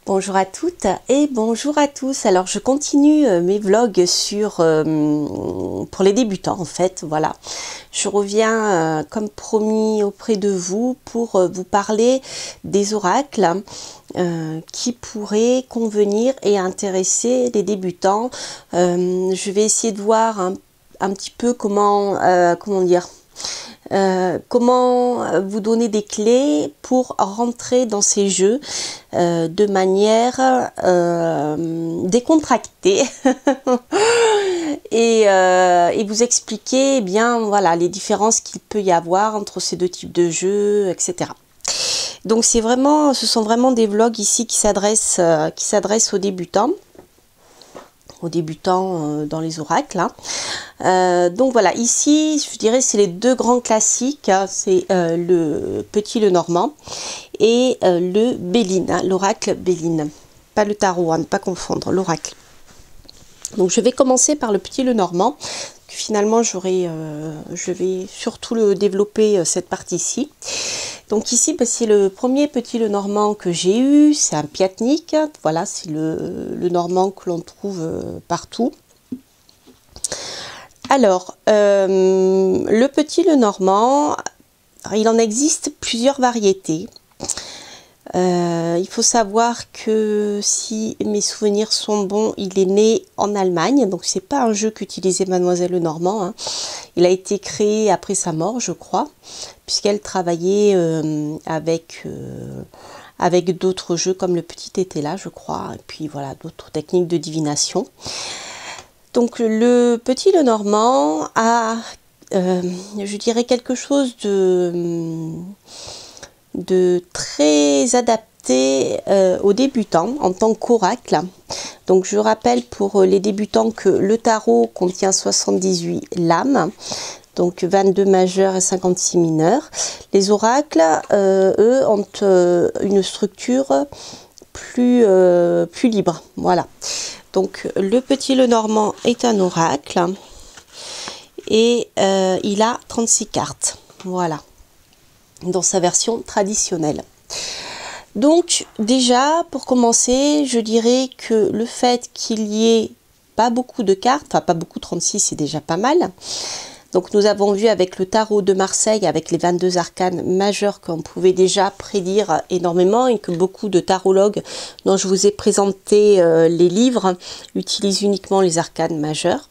Bonjour à toutes et bonjour à tous. Alors je continue mes vlogs sur pour les débutants en fait. Voilà, je reviens comme promis auprès de vous pour vous parler des oracles qui pourraient convenir et intéresser les débutants. Je vais essayer de voir un petit peu comment dire. Comment vous donner des clés pour rentrer dans ces jeux de manière décontractée et vous expliquer bien voilà les différences qu'il peut y avoir entre ces deux types de jeux, etc. Donc ce sont vraiment des vlogs ici qui s'adressent aux débutants dans les oracles. Donc voilà, ici je dirais c'est les deux grands classiques, hein, c'est le petit Lenormand et le Béline, hein, l'oracle Béline, pas le tarot, hein, ne pas confondre, l'oracle. Donc je vais commencer par le petit Lenormand. Finalement je vais surtout le développer cette partie-ci. Donc ici c'est le premier petit Lenormand que j'ai eu, c'est un piatnik, voilà, c'est le normand que l'on trouve partout. Alors le petit Lenormand, il en existe plusieurs variétés. Il faut savoir que si mes souvenirs sont bons, il est né en Allemagne, donc c'est pas un jeu qu'utilisait Mademoiselle Lenormand, hein. Il a été créé après sa mort, je crois, puisqu'elle travaillait avec d'autres jeux comme le petit Tétela, je crois, et puis voilà, d'autres techniques de divination. Donc le petit Lenormand a, je dirais, quelque chose de très adapté aux débutants en tant qu'oracle. Donc je rappelle pour les débutants que le tarot contient 78 lames, donc 22 majeurs et 56 mineurs. Les oracles, eux, ont une structure plus libre. Voilà. Donc le petit Lenormand est un oracle et il a 36 cartes. Voilà, dans sa version traditionnelle. Donc déjà, pour commencer, je dirais que le fait qu'il y ait pas beaucoup de cartes, enfin pas beaucoup, 36 c'est déjà pas mal. Donc nous avons vu avec le tarot de Marseille, avec les 22 arcanes majeurs qu'on pouvait déjà prédire énormément et que beaucoup de tarologues dont je vous ai présenté les livres utilisent uniquement les arcanes majeurs.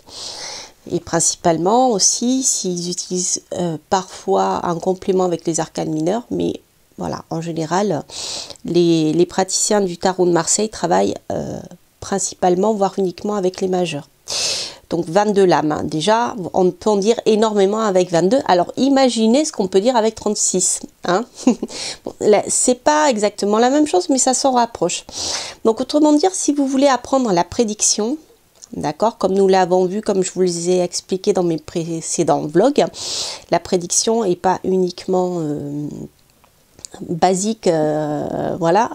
Et principalement aussi s'ils utilisent parfois un complément avec les arcanes mineurs, mais voilà, en général, les praticiens du tarot de Marseille travaillent principalement, voire uniquement avec les majeurs. Donc 22 lames, hein. Déjà, on peut en dire énormément avec 22. Alors imaginez ce qu'on peut dire avec 36. Hein. Bon, c'est pas exactement la même chose, mais ça s'en rapproche. Donc autrement dire, si vous voulez apprendre la prédiction, d'accord, comme nous l'avons vu, comme je vous les ai expliqué dans mes précédents vlogs, la prédiction n'est pas uniquement basique. Voilà,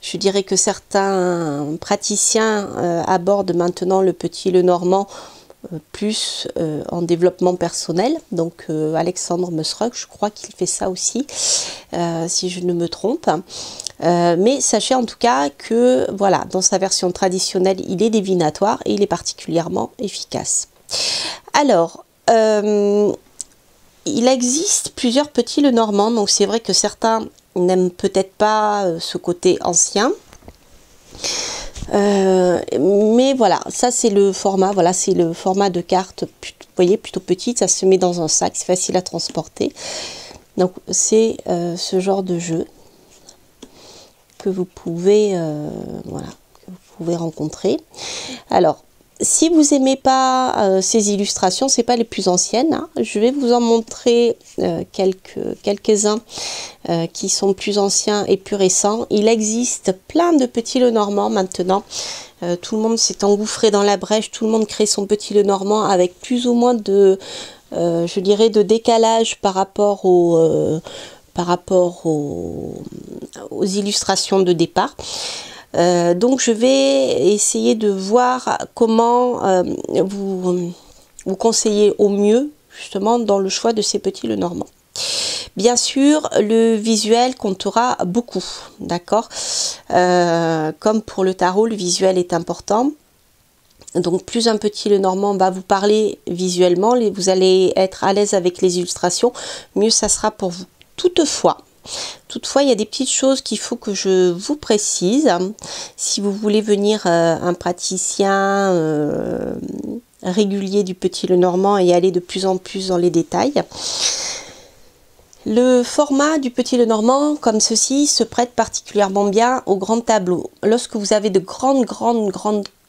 je dirais que certains praticiens abordent maintenant le petit Lenormand plus en développement personnel. Donc Alexandre Musruck, je crois qu'il fait ça aussi, si je ne me trompe. Mais sachez en tout cas que voilà, dans sa version traditionnelle, il est divinatoire et il est particulièrement efficace. Alors, il existe plusieurs petits Lenormand, donc c'est vrai que certains n'aiment peut-être pas ce côté ancien. Mais voilà, ça c'est le format, voilà, c'est le format de carte, vous voyez, plutôt petite, ça se met dans un sac, c'est facile à transporter. Donc c'est ce genre de jeu que vous pouvez, voilà, que vous pouvez rencontrer. Alors, si vous aimez pas ces illustrations, c'est pas les plus anciennes, hein. Je vais vous en montrer quelques-uns qui sont plus anciens et plus récents. Il existe plein de petits Lenormand maintenant. Tout le monde s'est engouffré dans la brèche, tout le monde crée son petit Lenormand avec plus ou moins de, je dirais, de décalage par rapport aux illustrations de départ. Donc je vais essayer de voir comment vous conseiller au mieux justement dans le choix de ces petits Lenormand. Bien sûr, le visuel comptera beaucoup, d'accord. Comme pour le tarot, le visuel est important. Donc plus un petit Lenormand va vous parler visuellement, vous allez être à l'aise avec les illustrations, mieux ça sera pour vous. Toutefois, il y a des petites choses qu'il faut que je vous précise. Si vous voulez venir un praticien régulier du petit Lenormand et aller de plus en plus dans les détails, le format du petit Lenormand, comme ceci, se prête particulièrement bien au grand tableau. Lorsque vous avez de grandes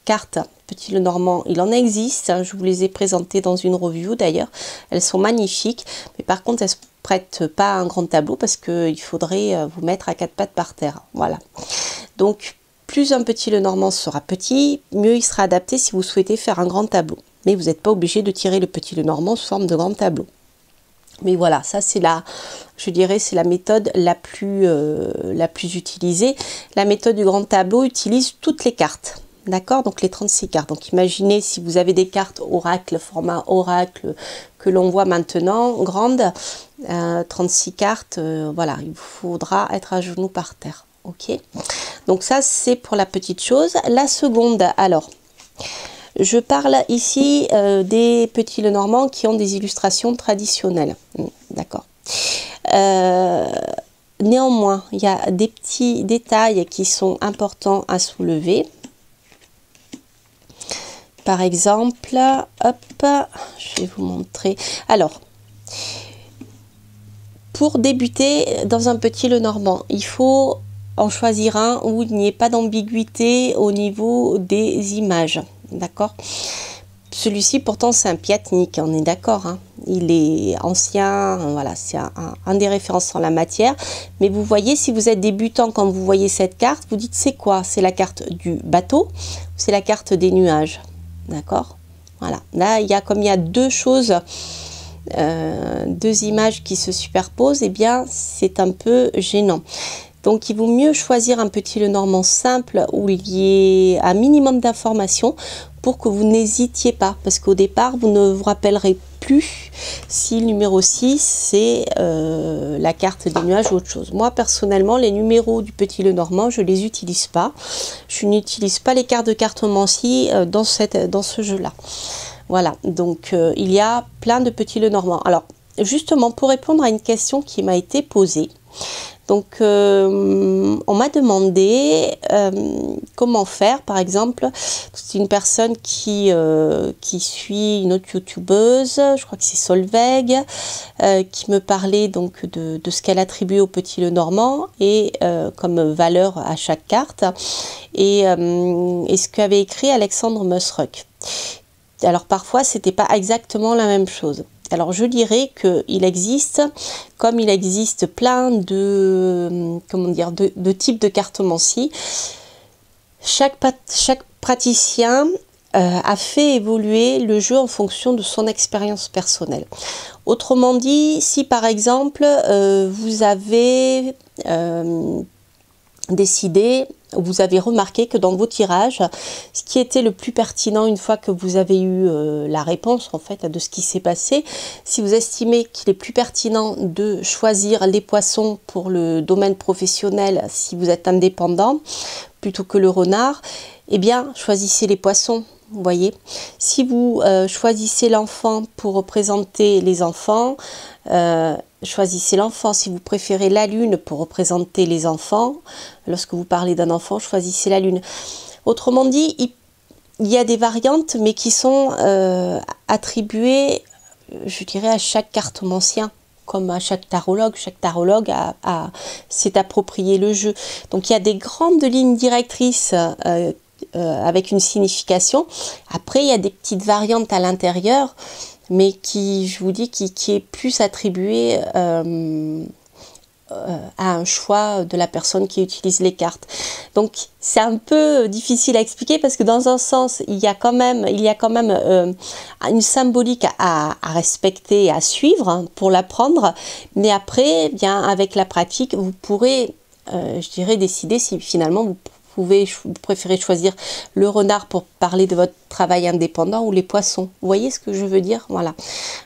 cartes petit Lenormand, il en existe, hein, je vous les ai présentées dans une review d'ailleurs, elles sont magnifiques, mais par contre elles ne se prêtent pas à un grand tableau parce qu'il faudrait vous mettre à quatre pattes par terre, voilà. Donc plus un petit Lenormand sera petit, mieux il sera adapté si vous souhaitez faire un grand tableau, mais vous n'êtes pas obligé de tirer le petit Lenormand sous forme de grand tableau. Mais voilà, ça c'est je dirais, c'est la méthode la plus utilisée. La méthode du grand tableau utilise toutes les cartes. D'accord, donc les 36 cartes. Donc imaginez si vous avez des cartes oracle, format oracle que l'on voit maintenant, grandes, 36 cartes, voilà, il vous faudra être à genoux par terre. Ok, donc ça c'est pour la petite chose. La seconde, alors, je parle ici des petits Lenormand qui ont des illustrations traditionnelles. D'accord. Néanmoins, il y a des petits détails qui sont importants à soulever. Par exemple, hop, je vais vous montrer. Alors, pour débuter dans un petit Lenormand, il faut en choisir un où il n'y ait pas d'ambiguïté au niveau des images. D'accord? Celui-ci, pourtant, c'est un piatnik, on est d'accord, hein. Il est ancien, voilà, c'est un des références en la matière. Mais vous voyez, si vous êtes débutant, quand vous voyez cette carte, vous dites c'est quoi? C'est la carte du bateau, c'est la carte des nuages. D'accord, voilà. Là, comme il y a deux choses, deux images qui se superposent, et bien, c'est un peu gênant. Donc, il vaut mieux choisir un petit Lenormand simple où il y ait un minimum d'informations pour que vous n'hésitiez pas. Parce qu'au départ, vous ne vous rappellerez plus si le numéro 6, c'est la carte des nuages ou autre chose. Moi, personnellement, les numéros du petit Lenormand, je ne les utilise pas. Je n'utilise pas les cartes de cartomancie dans ce jeu-là. Voilà, donc il y a plein de petits Lenormand. Alors, justement, pour répondre à une question qui m'a été posée, donc, on m'a demandé comment faire, par exemple, c'est une personne qui suit une autre youtubeuse, je crois que c'est Solveig, qui me parlait donc de ce qu'elle attribuait au petit Lenormand et comme valeur à chaque carte, et ce qu'avait écrit Alexandre Musruck. Alors parfois, c'était pas exactement la même chose. Alors je dirais qu'il existe, comme il existe plein de, comment dire, de types de cartomancie, chaque praticien a fait évoluer le jeu en fonction de son expérience personnelle. Autrement dit, si par exemple vous avez décidé, vous avez remarqué que dans vos tirages, ce qui était le plus pertinent une fois que vous avez eu la réponse en fait de ce qui s'est passé, si vous estimez qu'il est plus pertinent de choisir les poissons pour le domaine professionnel si vous êtes indépendant plutôt que le renard, eh bien choisissez les poissons. Vous voyez, si vous choisissez l'enfant pour représenter les enfants, choisissez l'enfant. Si vous préférez la lune pour représenter les enfants, lorsque vous parlez d'un enfant, choisissez la lune. Autrement dit, il y a des variantes, mais qui sont attribuées, je dirais, à chaque cartomancien, comme à chaque tarologue. Chaque tarologue s'est approprié le jeu. Donc il y a des grandes lignes directrices avec une signification. Après, il y a des petites variantes à l'intérieur, mais qui, je vous dis, qui est plus attribué à un choix de la personne qui utilise les cartes. Donc, c'est un peu difficile à expliquer parce que dans un sens, il y a quand même une symbolique à respecter et à suivre hein, pour l'apprendre. Mais après, bien, avec la pratique, vous pourrez, je dirais, décider si finalement vous préférez choisir le renard pour parler de votre travail indépendant ou les poissons. Vous voyez ce que je veux dire? Voilà.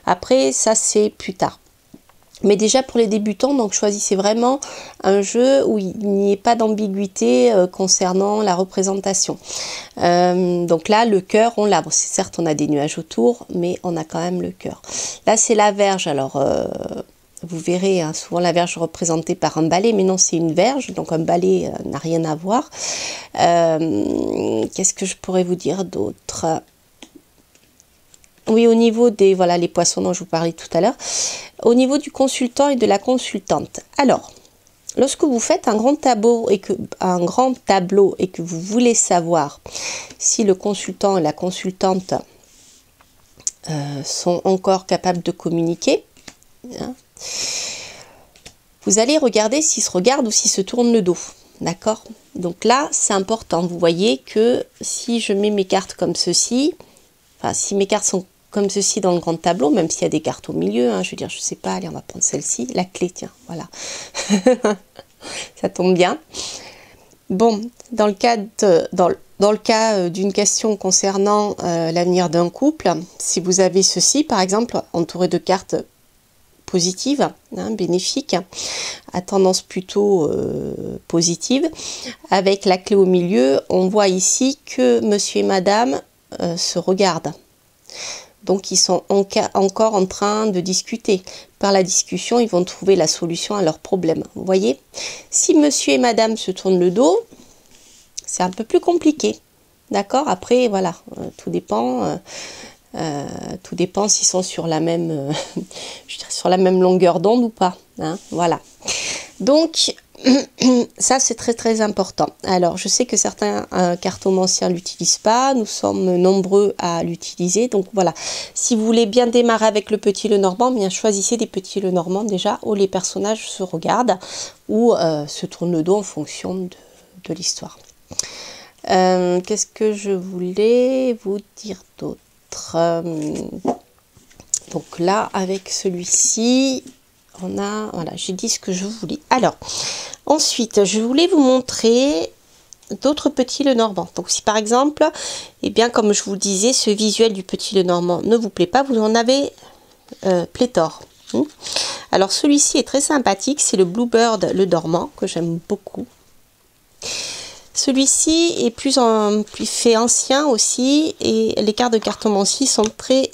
Après, ça, c'est plus tard. Mais déjà pour les débutants, donc choisissez vraiment un jeu où il n'y ait pas d'ambiguïté concernant la représentation. Donc là, le cœur, on l'a. Bon, certes, on a des nuages autour, mais on a quand même le cœur. Là, c'est la verge. Alors, vous verrez, hein, souvent la verge représentée par un balai, mais non, c'est une verge. Donc un balai n'a rien à voir. Qu'est-ce que je pourrais vous dire d'autre ? Oui, au niveau des, voilà, les poissons dont je vous parlais tout à l'heure, au niveau du consultant et de la consultante. Alors, lorsque vous faites un grand tableau et que vous voulez savoir si le consultant et la consultante sont encore capables de communiquer, hein, vous allez regarder s'ils se regardent ou s'ils se tournent le dos. D'accord? Donc là, c'est important. Vous voyez que si je mets mes cartes comme ceci, enfin, si mes cartes sont comme ceci dans le grand tableau, même s'il y a des cartes au milieu, hein, je veux dire, je sais pas, allez, on va prendre celle-ci, la clé, tiens, voilà. Ça tombe bien. Bon, dans le cas d'une question concernant l'avenir d'un couple, si vous avez ceci, par exemple, entouré de cartes positives, hein, bénéfiques, à tendance plutôt positive, avec la clé au milieu, on voit ici que monsieur et madame se regardent. Donc, ils sont encore en train de discuter. Par la discussion, ils vont trouver la solution à leur problème. Vous voyez? Si monsieur et madame se tournent le dos, c'est un peu plus compliqué. D'accord? Après, voilà, tout dépend. Tout dépend s'ils sont sur la même, je dirais sur la même longueur d'onde ou pas. Hein, voilà. Donc, ça, c'est très très important. Alors, je sais que certains cartomanciens ne l'utilisent pas. Nous sommes nombreux à l'utiliser. Donc, voilà. Si vous voulez bien démarrer avec le petit Lenormand, bien choisissez des petits Lenormand déjà où les personnages se regardent ou se tournent le dos en fonction de l'histoire. Qu'est-ce que je voulais vous dire d'autre? Donc là, avec celui-ci, on a, voilà, j'ai dit ce que je voulais. Alors, ensuite, je voulais vous montrer d'autres petits Lenormand. Donc, si par exemple, eh bien, comme je vous le disais, ce visuel du petit Lenormand ne vous plaît pas, vous en avez pléthore. Alors, celui-ci est très sympathique, c'est le Bluebird le dormant, que j'aime beaucoup. Celui-ci est plus fait ancien aussi, et les cartes de cartomancie sont très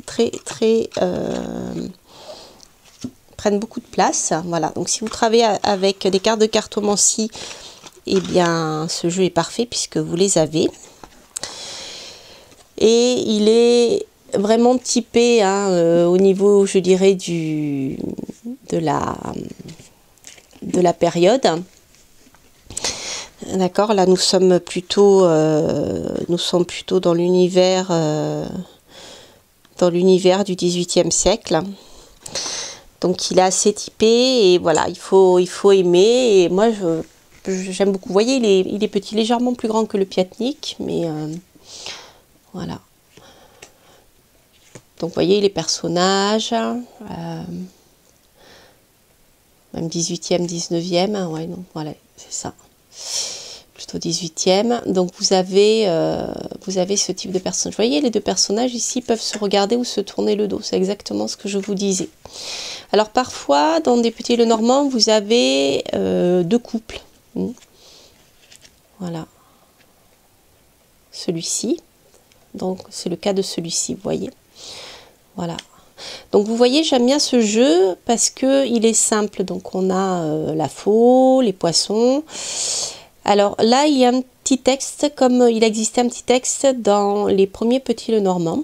prennent beaucoup de place. Voilà, donc si vous travaillez avec des cartes de cartomancie, eh bien ce jeu est parfait puisque vous les avez. Et il est vraiment typé hein, au niveau, je dirais, de la période. D'accord, là nous sommes plutôt dans l'univers du XVIIIe siècle. Donc il est assez typé et voilà, il faut aimer. Et moi j'aime beaucoup. Vous voyez, il est petit, légèrement plus grand que le Piatnik, mais voilà. Donc vous voyez les personnages, même 18e, 19e, ouais, donc voilà, c'est ça. Plutôt 18e. Donc vous avez ce type de personnage. Vous voyez, les deux personnages ici peuvent se regarder ou se tourner le dos. C'est exactement ce que je vous disais. Alors parfois, dans des petits Lenormand, vous avez deux couples. Voilà. Celui-ci. Donc c'est le cas de celui-ci, vous voyez. Voilà. Donc vous voyez, j'aime bien ce jeu parce que il est simple. Donc on a la faux, les poissons. Alors là, il y a un petit texte, comme il existait un petit texte dans les premiers petits Lenormand.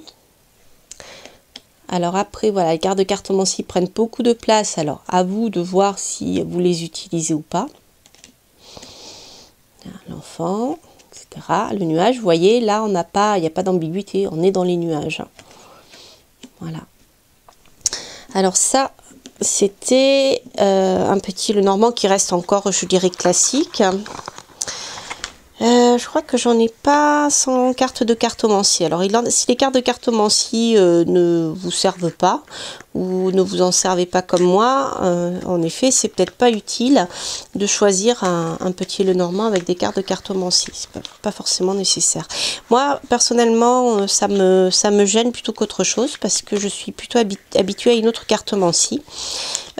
Alors après, voilà, les cartes de cartomancie prennent beaucoup de place. Alors à vous de voir si vous les utilisez ou pas. L'enfant, etc. Le nuage, vous voyez, là, il n'y a pas d'ambiguïté. On est dans les nuages. Voilà. Alors ça, c'était un petit Lenormand qui reste encore, je dirais, classique. Je crois que j'en ai pas sans carte de cartomancie. Alors, si les cartes de cartomancie ne vous servent pas ou ne vous en servez pas comme moi, en effet, c'est peut-être pas utile de choisir un petit Lenormand avec des cartes de cartomancie. C'est pas forcément nécessaire. Moi, personnellement, ça me gêne plutôt qu'autre chose parce que je suis plutôt habituée à une autre cartomancie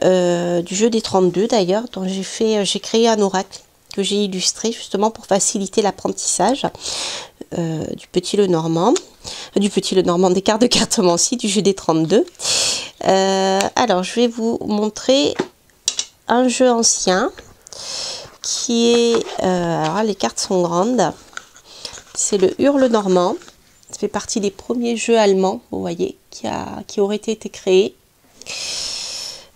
du jeu des 32 d'ailleurs, dont j'ai créé un oracle que j'ai illustré justement pour faciliter l'apprentissage du Petit Lenormand, des cartes de cartomancie du jeu des 32. Alors je vais vous montrer un jeu ancien qui est, alors les cartes sont grandes, c'est le Hurle Normand. Ça fait partie des premiers jeux allemands, vous voyez, qui auraient été créés.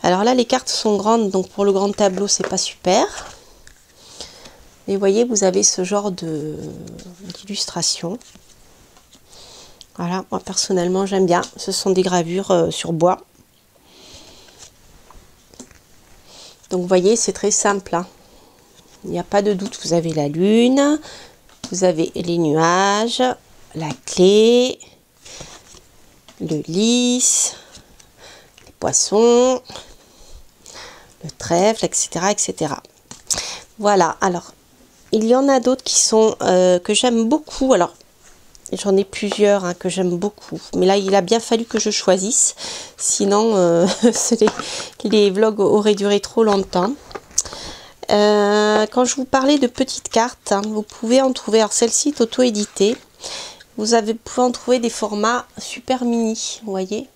Alors là, les cartes sont grandes, donc pour le grand tableau, c'est pas super. Mais vous voyez, vous avez ce genre d'illustration. Voilà, moi personnellement, j'aime bien. Ce sont des gravures sur bois. Donc vous voyez, c'est très simple, hein. Il n'y a pas de doute, vous avez la lune, vous avez les nuages, la clé, le lys, les poissons, le trèfle, etc., etc. Voilà, alors, il y en a d'autres qui sont, que j'aime beaucoup. Alors, j'en ai plusieurs hein, que j'aime beaucoup. Mais là, il a bien fallu que je choisisse. Sinon, les vlogs auraient duré trop longtemps. Quand je vous parlais de petites cartes, hein, vous pouvez en trouver. Alors, celle-ci est auto-éditée. Vous pouvez en trouver des formats super mini, vous voyez,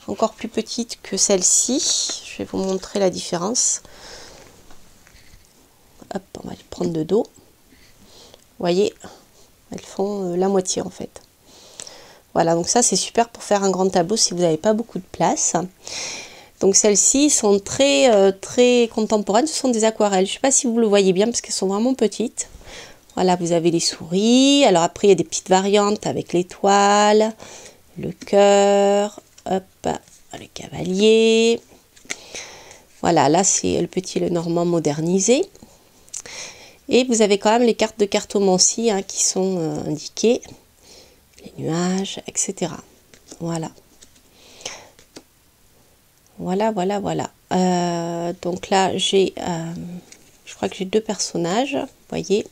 encore plus petites que celle-ci. Je vais vous montrer la différence. Hop, on va les prendre de dos. Vous voyez, elles font la moitié en fait. Voilà, donc ça c'est super pour faire un grand tableau si vous n'avez pas beaucoup de place. Donc celles-ci sont très contemporaines, ce sont des aquarelles. Je ne sais pas si vous le voyez bien parce qu'elles sont vraiment petites. Voilà, vous avez les souris. Alors après, il y a des petites variantes avec l'étoile, le cœur, hop, le cavalier. Voilà, là, c'est le Petit Lenormand modernisé. Et vous avez quand même les cartes de cartomancie hein, qui sont indiquées. Les nuages, etc. Voilà. Voilà. Donc là, je crois que j'ai deux personnages, vous voyez.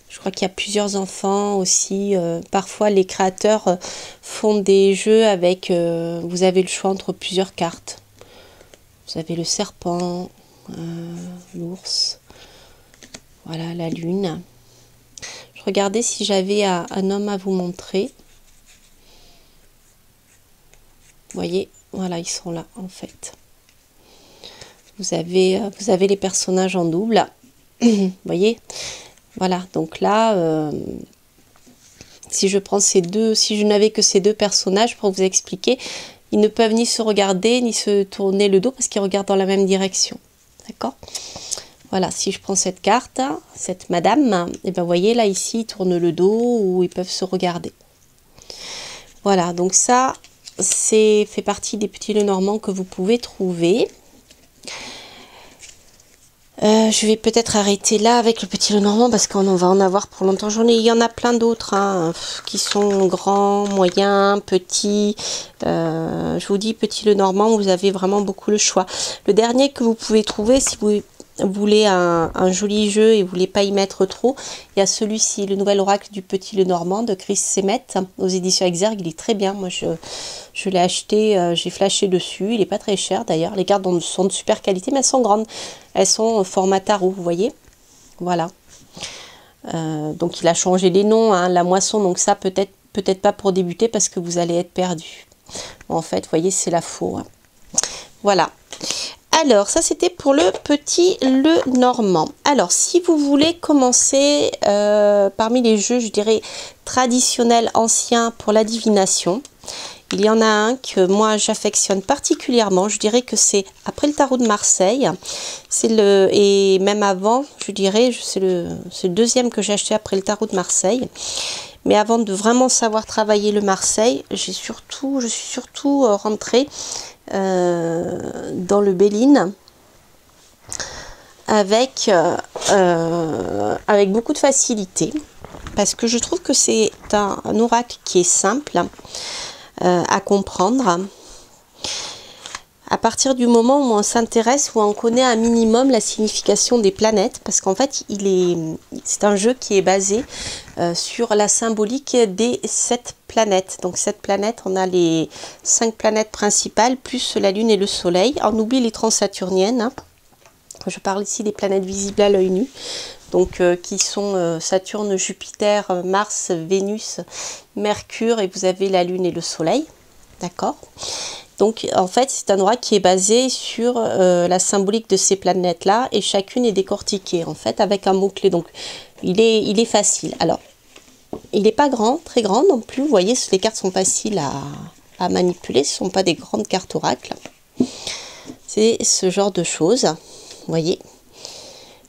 Je crois qu'il y a plusieurs enfants aussi. Parfois, les créateurs font des jeux avec... vous avez le choix entre plusieurs cartes. Vous avez le serpent, l'ours. Voilà, la lune. Je regardais si j'avais un homme à vous montrer. Vous voyez, voilà, ils sont là, en fait. Vous avez les personnages en double. Vous voyez ? Voilà, donc là, si je n'avais que ces deux personnages pour vous expliquer, ils ne peuvent ni se regarder, ni se tourner le dos parce qu'ils regardent dans la même direction. D'accord ? Voilà, si je prends cette carte, cette madame, et ben vous voyez là, ici, ils tournent le dos ou ils peuvent se regarder. Voilà, donc ça, fait partie des petits Lenormand que vous pouvez trouver. Je vais peut-être arrêter là avec le Petit Lenormand parce qu'on va en avoir pour longtemps. Il y en a plein d'autres hein, qui sont grands, moyens, petits. Je vous dis Petit Lenormand, vous avez vraiment beaucoup le choix. Le dernier que vous pouvez trouver si vous voulez un joli jeu et vous voulez pas y mettre trop, il y a celui-ci, le nouvel oracle du Petit Lenormand de Chris Semet aux éditions Exergue. Il est très bien. Moi, je l'ai acheté, j'ai flashé dessus. Il est pas très cher d'ailleurs. Les cartes sont de super qualité, mais elles sont grandes. Elles sont format tarot, vous voyez. Voilà. Donc il a changé les noms, hein, la moisson. Donc ça peut-être pas pour débuter parce que vous allez être perdu. En fait, vous voyez, c'est la faux. Hein. Voilà. Alors, ça c'était pour le Petit Lenormand. Alors, si vous voulez commencer parmi les jeux, je dirais, traditionnels, anciens pour la divination, il y en a un que moi j'affectionne particulièrement. Je dirais que c'est après le tarot de Marseille. Et même avant, je dirais, c'est le deuxième que j'ai acheté après le tarot de Marseille. Mais avant de vraiment savoir travailler le Marseille, je suis surtout rentrée dans le Béline avec beaucoup de facilité parce que je trouve que c'est un oracle qui est simple à comprendre. à partir du moment où on s'intéresse, où on connaît un minimum la signification des planètes, parce qu'en fait, c'est un jeu qui est basé sur la symbolique des 7 planètes. Donc 7 planètes, on a les 5 planètes principales, plus la Lune et le Soleil. On oublie les transsaturniennes, hein. Je parle ici des planètes visibles à l'œil nu. Donc qui sont Saturne, Jupiter, Mars, Vénus, Mercure, et vous avez la Lune et le Soleil. D'accord? Donc en fait, c'est un oracle qui est basé sur la symbolique de ces planètes-là, et chacune est décortiquée en fait avec un mot-clé. Donc il est facile. Alors, il n'est pas grand, très grand non plus. Vous voyez, les cartes sont faciles à manipuler. Ce ne sont pas des grandes cartes oracles. C'est ce genre de choses. Vous voyez.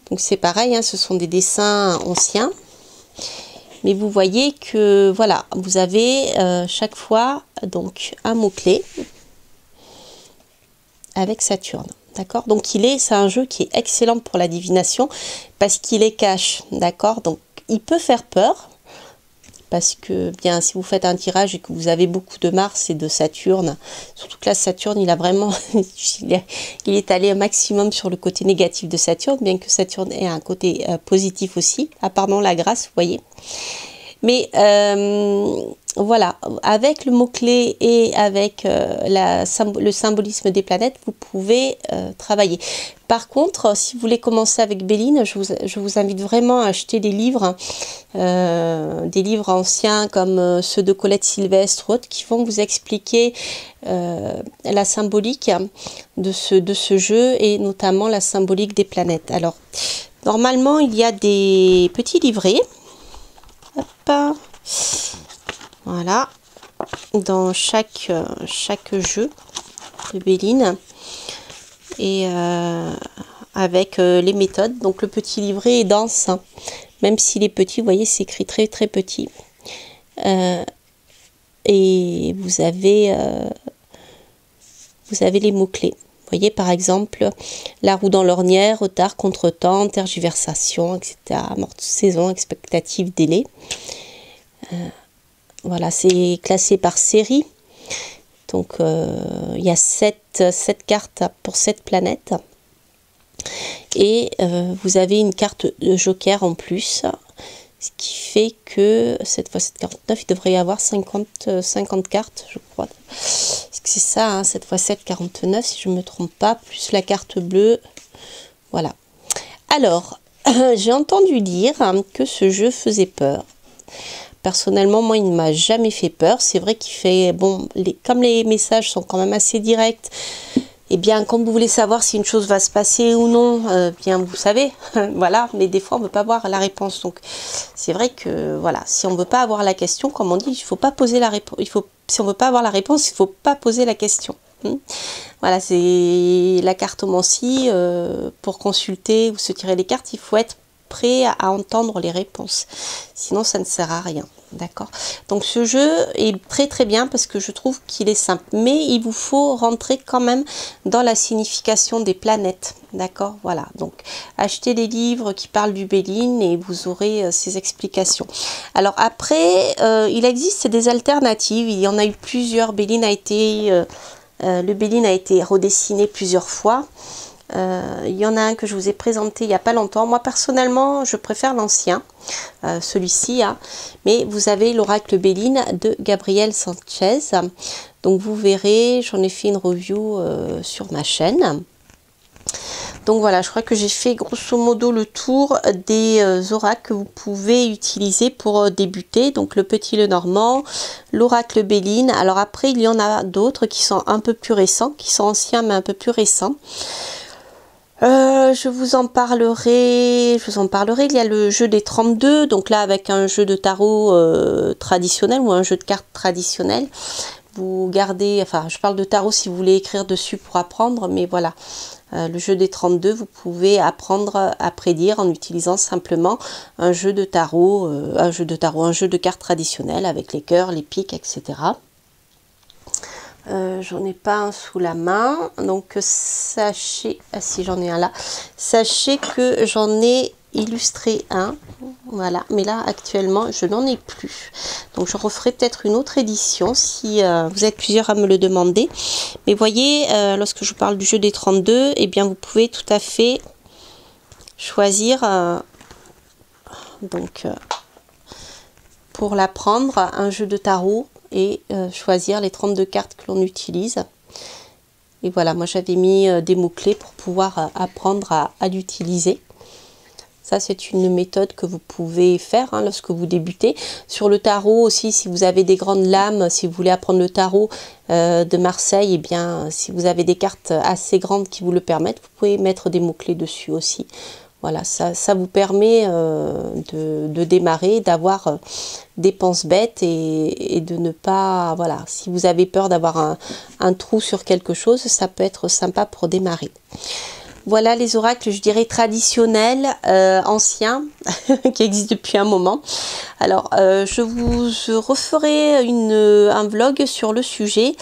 Donc c'est pareil, hein, ce sont des dessins anciens. Mais vous voyez que voilà, vous avez chaque fois donc un mot-clé avec Saturne. D'accord? Donc c'est un jeu qui est excellent pour la divination parce qu'il est cash. D'accord? Donc il peut faire peur. Parce que bien, si vous faites un tirage et que vous avez beaucoup de Mars et de Saturne, surtout que là, Saturne, il a vraiment, il est allé un maximum sur le côté négatif de Saturne, bien que Saturne ait un côté positif aussi, à part dans la grâce, vous voyez. Mais voilà, avec le mot-clé et avec le symbolisme des planètes, vous pouvez travailler. Par contre, si vous voulez commencer avec Béline, je vous invite vraiment à acheter des livres anciens comme ceux de Colette Sylvestre, autres, qui vont vous expliquer la symbolique de ce jeu et notamment la symbolique des planètes. Alors, normalement, il y a des petits livrets. Hop. Voilà, dans chaque jeu de Béline et avec les méthodes. Donc le petit livret est dense, hein. Même s'il est petit, vous voyez, c'est écrit très très petit. Et vous avez les mots-clés. Vous voyez par exemple la roue dans l'ornière, retard, contretemps, tergiversation, etc. Morte saison, expectative, délai. Voilà, c'est classé par série. Donc il y a 7 cartes pour 7 planètes. Et vous avez une carte de joker en plus. Ce qui fait que cette fois 7,49, il devrait y avoir 50 cartes, je crois. C'est ça, hein, cette fois 7,49, si je ne me trompe pas, plus la carte bleue. Voilà. Alors, j'ai entendu dire que ce jeu faisait peur. Personnellement, moi, il ne m'a jamais fait peur. C'est vrai qu'il fait... Bon, comme les messages sont quand même assez directs, et bien, quand vous voulez savoir si une chose va se passer ou non, bien, vous savez, voilà. Mais des fois, on ne veut pas voir la réponse. Donc, c'est vrai que, voilà, si on ne veut pas avoir la question, comme on dit, il ne faut pas poser la réponse. Si on ne veut pas avoir la réponse, il ne faut pas poser la question. Voilà, c'est la cartomancie. Pour consulter ou se tirer les cartes, il faut être prêt à entendre les réponses. Sinon, ça ne sert à rien. D'accord? Donc, ce jeu est très très bien parce que je trouve qu'il est simple. Mais il vous faut rentrer quand même dans la signification des planètes. D'accord? Voilà. Donc, achetez des livres qui parlent du Béline et vous aurez ces explications. Alors, après, il existe des alternatives. Il y en a eu plusieurs. Le Béline a été redessiné plusieurs fois. Il y en a un que je vous ai présenté il n'y a pas longtemps. Moi personnellement je préfère l'ancien, celui-ci, hein. Mais vous avez l'oracle Béline de Gabriel Sanchez. Donc vous verrez, j'en ai fait une review sur ma chaîne. Donc voilà, je crois que j'ai fait grosso modo le tour des oracles que vous pouvez utiliser pour débuter. Donc le petit le normand, l'oracle Béline. Alors après il y en a d'autres qui sont un peu plus récents, qui sont anciens mais un peu plus récents. Je vous en parlerai. Il y a le jeu des 32, donc là avec un jeu de tarot traditionnel ou un jeu de cartes traditionnel. Vous gardez, enfin je parle de tarot si vous voulez écrire dessus pour apprendre, mais voilà. Le jeu des 32, vous pouvez apprendre à prédire en utilisant simplement un jeu de tarot, un jeu de cartes traditionnel avec les cœurs, les piques, etc. J'en ai pas un sous la main, donc sachez, ah si j'en ai un là, sachez que j'en ai illustré un. Voilà, mais là actuellement je n'en ai plus. Donc je referai peut-être une autre édition si vous êtes plusieurs à me le demander. Mais voyez, lorsque je parle du jeu des 32, eh bien vous pouvez tout à fait choisir donc pour l'apprendre un jeu de tarot et choisir les 32 cartes que l'on utilise. Et voilà, moi j'avais mis des mots-clés pour pouvoir apprendre à l'utiliser. Ça, c'est une méthode que vous pouvez faire hein, lorsque vous débutez. Sur le tarot aussi, si vous avez des grandes lames, si vous voulez apprendre le tarot de Marseille, eh bien, si vous avez des cartes assez grandes qui vous le permettent, vous pouvez mettre des mots-clés dessus aussi. Voilà, ça vous permet de démarrer, d'avoir des penses-bêtes et de ne pas... Voilà, si vous avez peur d'avoir un trou sur quelque chose, ça peut être sympa pour démarrer. Voilà les oracles, je dirais traditionnels, anciens, qui existent depuis un moment. Alors, je referai un vlog sur le sujet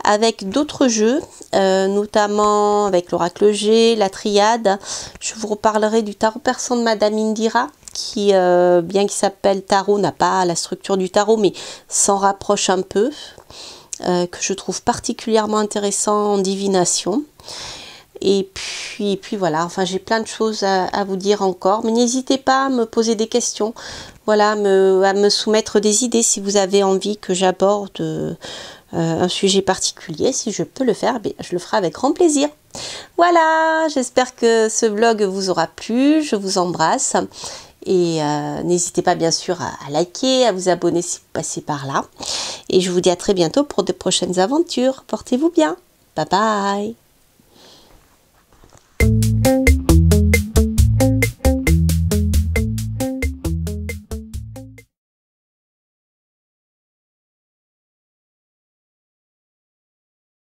avec d'autres jeux, notamment avec l'oracle G, la triade. Je vous reparlerai du tarot persan de Madame Indira, qui, bien qu'il s'appelle tarot, n'a pas la structure du tarot, mais s'en rapproche un peu, que je trouve particulièrement intéressant en divination. Et puis voilà, enfin j'ai plein de choses à vous dire encore, mais n'hésitez pas à me poser des questions, voilà, à me soumettre des idées si vous avez envie que j'aborde un sujet particulier. Si je peux le faire, je le ferai avec grand plaisir. Voilà, j'espère que ce vlog vous aura plu, je vous embrasse et n'hésitez pas bien sûr à liker, à vous abonner si vous passez par là. Et je vous dis à très bientôt pour de prochaines aventures. Portez-vous bien, bye bye.